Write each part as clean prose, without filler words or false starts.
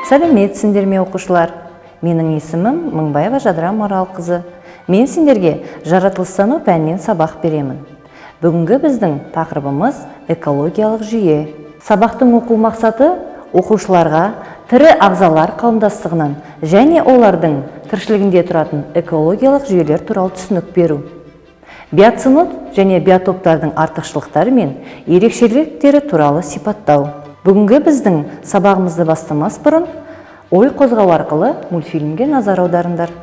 Сәлеметсіңдер ме оқушылар? Менің есімім Мыңбаева Жадыра Маралқызы. Мен сендерге жаратылыстану пәнінен сабақ беремін. Бүгінгі біздің тақырыбымыз экологиялық жүйе. Сабақтың оқу мақсаты оқушыларға тірі ағзалар қауымдастығынан және олардың тіршілігінде тұратын экологиялық жүйелер туралы түсінік беру. Биоценоз және биотоптардың артықшылықтары мен ерекшеліктері туралы сипаттау. Бүгінгі біздің сабағымызды бастамас бұрын ой қозғау арқылы мультфильмге назар аударыңдар.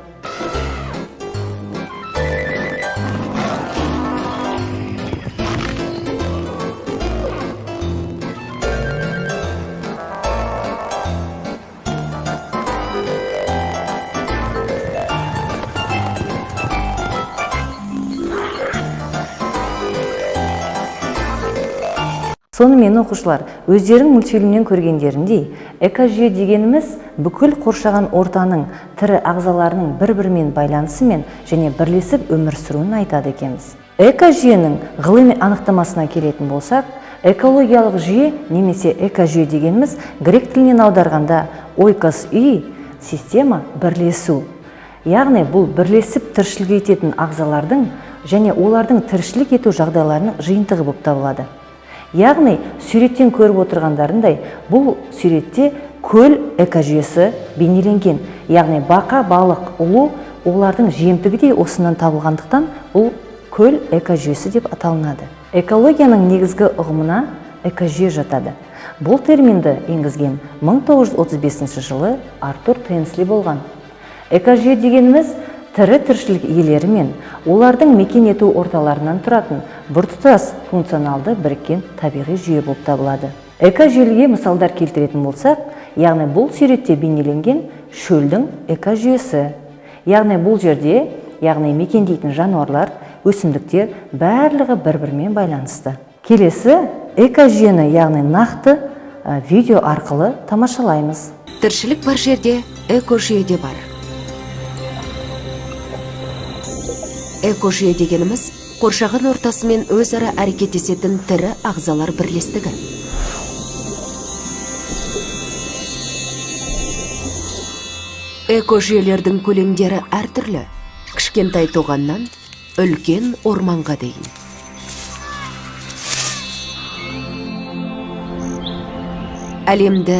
Сонымен оқушылар, өздерің мультфильмнен көргендеріндей, экожүйе дегеніміз бүкіл қоршаған ортаның тірі ағзаларының бір-бірімен байланысы мен және бірлесіп өмір сүруін айтады екенбіз. Экожүйенің ғылыми анықтамасына келетін болсақ, экологиялық жүйе немесе экожүйе дегеніміз грек тілінен аударғанда ойкос үй, система бірлесу. Яғни бұл бірлесіп тіршілік ететін ағзалардың және олардың тіршілік ету жағдайларының жиынтығы болып табылады. Яғни, суреттен көріп отырғандарындай, бұл суретте көл экожүйесі бейнеленген. Яғни, бақа, балық, ұлу, олардың жемтігі де осынан табылғандықтан, бұл көл экожүйесі деп аталынады. Экологияның негізгі ұғымына экожүйе жатады. Бұл терминді енгізген 1935 жылы Артур Тенсли болған. Экожүйе дегеніміз тірі тіршілік иелері мен олардың мекен ету орталарынан тұратын біртұтас функционалды біріккен табиғи жүйе болып табылады. Экожүйеге мысалдар келтіретін болсақ, яғни бұл суретте бейнеленген шөлдің экожүйесі. Яғни бұл жерде, яғни мекендейтін жануарлар, өсімдіктер барлығы бір-бірімен байланысты. Келесі экожүйені, яғни нақты видео арқылы тамашалаймыз. Тіршілік бар жерде экожүйе де бар. Экожүйе дегеніміз қоршаған ортасымен өзара әрекеттесетін тірі ағзалар бірлестігі. Экожүйелердің көлемдері әртүрлі, кішкентай тоғаннан үлкен орманға дейін. Әлемді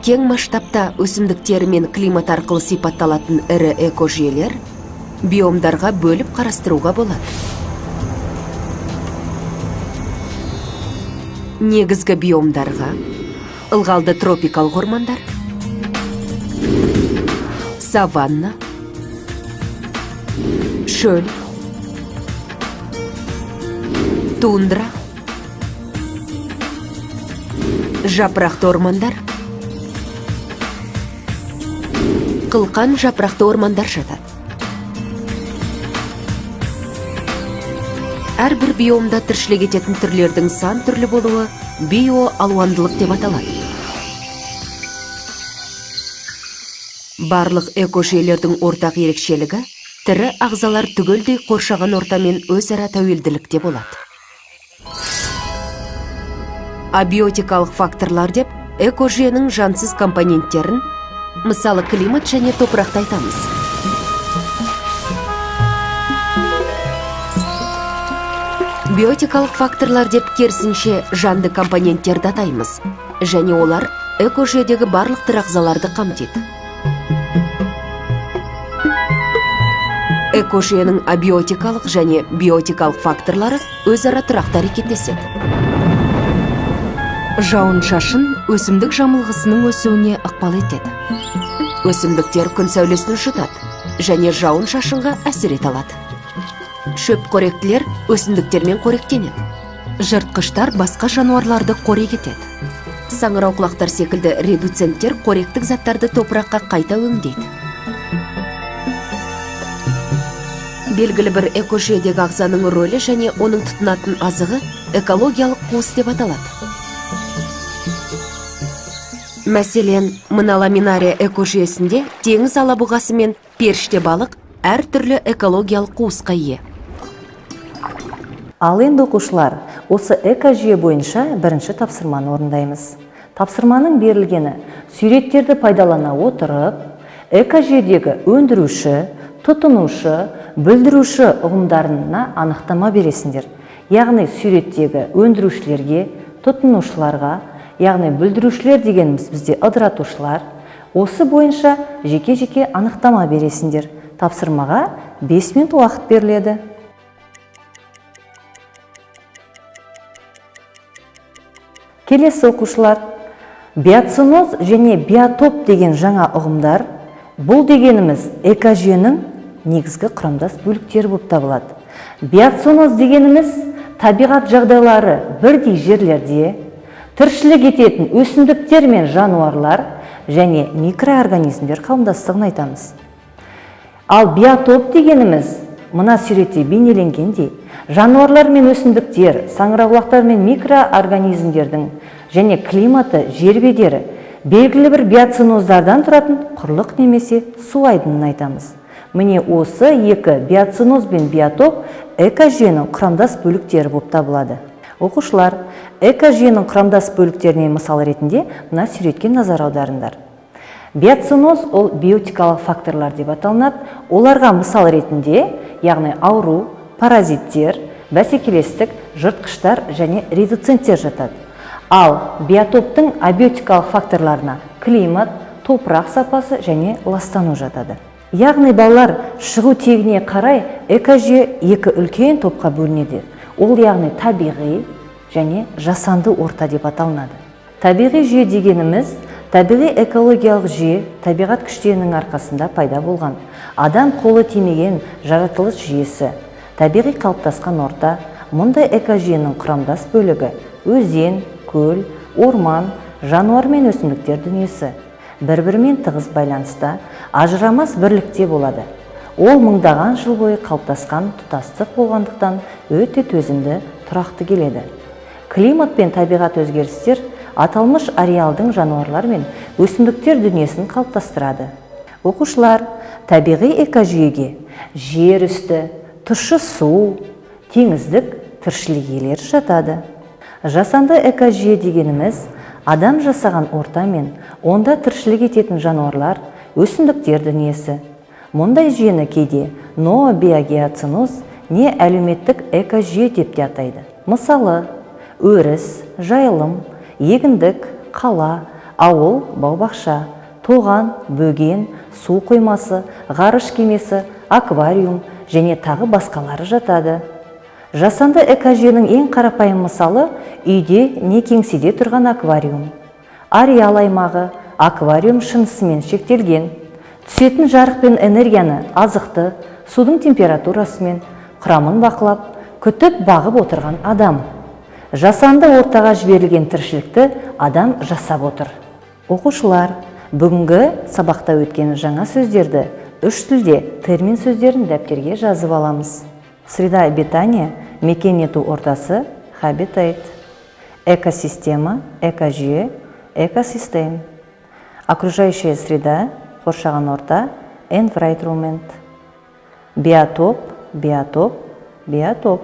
кең масштабта өсімдіктері мен климат арқылы сипатталатын ірі экожүйелер биомдарға бөліп қарастыруға болады. Негізгі биомдарға ылғалды тропикалық ормандар, саванна, шөл, тундра, жапырақты ормандар, қылқан жапырақты ормандар жатады. Әрбір биомда тіршілік ететін түрлердің сан түрлі болуы биоалуандылық деп аталады. Барлық экожүйелердің ортақ ерекшелігі тірі ағзалар түгелдей қоршаған ортамен өзара тәуелділікте болады. Абиотикалық факторлар деп экожүйенің жансыз компоненттерін, мысалы климат және топырақты айтамыз. Биотикалық факторлар деп керісінше жанды компоненттерді атаймыз, және олар экожүйедегі барлық тірі ағзаларды қамтиды. Экожүйенің абиотикалық және биотикалық факторлары өзара тұрақты әрекеттеседі. Жауын-шашын өсімдік жамылғысының өсуіне ықпал етеді. Өсімдіктер күн сәулесін жұтады және жауын-шашынға әсер ете алады. Шөп қоректілер өсімдіктермен қоректенеді. Жыртқыштар басқа жануарларды қорек етеді. Саңырауқұлақтар секілді редуценттер қоректік заттарды топыраққа қайта өңдейді. Белгілі бір экожүйедегі ағзаның рөлі және оның тұтынатын азығы экологиялық қуыс деп аталады. Мәселен, мына ламинария экожүйесінде теңіз алабұғасы мен періште балық әр түрлі экологиялық қуысқа ие. Ал енді оқушылар, осы экожүйе бойынша бірінші тапсырманы орындаймыз. Тапсырманың берілгені суреттерді пайдалана отырып, экожүйедегі өндіруші, тұтынушы, бүлдіруші ұғымдарына анықтама бересіңдер. Яғни суреттегі өндірушілерге, тұтынушыларға, яғни бүлдірушілер дегеніміз бізде ыдыратушылар, осы бойынша жеке-жеке анықтама бересіңдер. Тапсырмаға 5 минут уақыт беріледі. Келесі оқушылар, биоценоз және биотоп деген жаңа ұғымдар. Бұл дегеніміз экожүйенің негізгі құрамдас бөліктері болып табылады. Биоценоз дегеніміз табиғат жағдайлары бірдей жерлерде тіршілік ететін өсімдіктер мен жануарлар және микроорганизмдер қауымдастығын айтамыз. Ал биотоп дегеніміз мына суретте бейнеленгендей жануарлар мен өсімдіктер, саңырауқұлақтар мен микроорганизмдердің және климаты, жер бедері белгілі бір биоценоздардан тұратын құрлық немесе су айдынын айтамыз. Міне осы екі биоценоз бен биотоп экожүйенің құрамдас бөліктері болып табылады. Оқушылар, экожүйенің құрамдас бөліктеріне мысал ретінде мына суретке назар аударыңдар. Биоценоз ол биотикалық факторлар деп аталынады. Оларға мысал ретінде, яғни ауру, паразиттер, бәсекелестік, жыртқыштар және редуценттер жатады. Ал биотоптың абиотикалық факторларына климат, топырақ сапасы және ластану жатады. Яғни балалар, шығу тегіне қарай экожүйе екі үлкен топқа бөлінеді. Ол яғни табиғи және жасанды орта деп аталынады. Табиғи жүйе дегеніміз табиғи экологиялық жүйе табиғат күштерінің арқасында пайда болған. Адам қолы тимеген жаратылыс жүйесі, табиғи қалыптасқан орта. Мұндай экожүйенің құрамдас бөлігі өзен, көл, орман, жануар мен өсімдіктер дүниесі бір-бірімен тығыз байланыста, ажырамас бірлікте болады. Ол мыңдаған жыл бойы қалыптасқан тұтастық болғандықтан өте төзімді, тұрақты келеді. Климат пен табиғат өзгерістер аталмыш ареалдың жануарлар мен өсімдіктер дүниесін қалыптастырады. Оқушылар, табиғи экожүйеге жер үсті, тұщы су, теңіздік тіршілік иелері жатады. Жасанды экожүйе дегеніміз адам жасаған орта мен онда тіршілік ететін жануарлар, өсімдіктер дүниесі. Мұндай жүйені кейде нообиогеоценоз не әлеуметтік экожүйе деп те атайды. Мысалы, өріс, жайылым, егіндік, қала, ауыл, бау-бақша, тоған, бөген, су қоймасы, ғарыш кемесі, аквариум және тағы басқалары жатады. Жасанды экожүйенің ең қарапайым мысалы үйде не кеңседе тұрған аквариум. Ареал аймағы аквариум шынысымен шектелген. Түсетін жарық пен энергияны азықты, судың температурасымен, құрамын бақылап, күтіп бағып отырған адам. Жасанды ортаға жіберілген тіршілікті адам жасап отыр. Оқушылар, бүгінгі сабақта өткен жаңа сөздерді үш тілде термин сөздерін дәптерге жазып аламыз. Среда обитания, мекен ету ортасы, habitat, экосистема, экожүйе, экосистем. Окружающая среда, қоршаған орта, environment. Биотоп, биотоп, биотоп.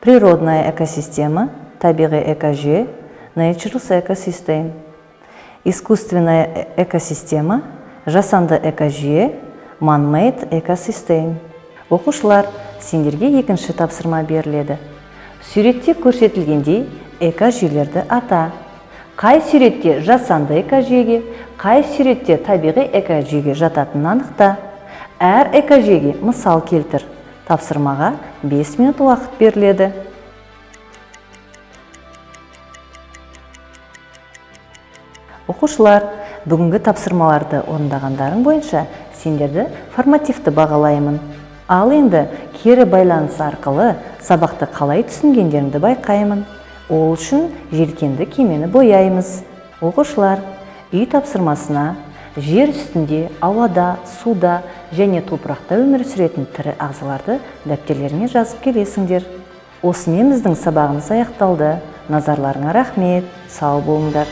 Природная экосистема, табиғи экожүйе, natural ecosystem. Искусственная экосистема, жасанды экожүйе, man-made экосистем. Оқушылар, сендерге екінші тапсырма беріледі. Суретте көрсетілгендей экожүйелерді ата. Қай суретте жасанды экожүйеге, қай суретте табиғи экожүйеге жататынын анықта. Әр экожүйеге мысал келтір. Тапсырмаға 5 минут уақыт беріледі. Оқушылар, бүгінгі тапсырмаларды орындағандарың бойынша сендерді формативті бағалаймын. Ал енді кері байланыс арқылы сабақты қалай түсінгендеріңді байқаймын. Ол үшін желкенді кемені бояймыз. Оқушылар, үй тапсырмасына жер үстінде, ауада, суда және топырақта өмір сүретін тірі ағзаларды дәптерлеріңе жазып келесіңдер. Осымен біздің сабағымыз аяқталды. Назарларыңа рахмет. Сау болыңдар.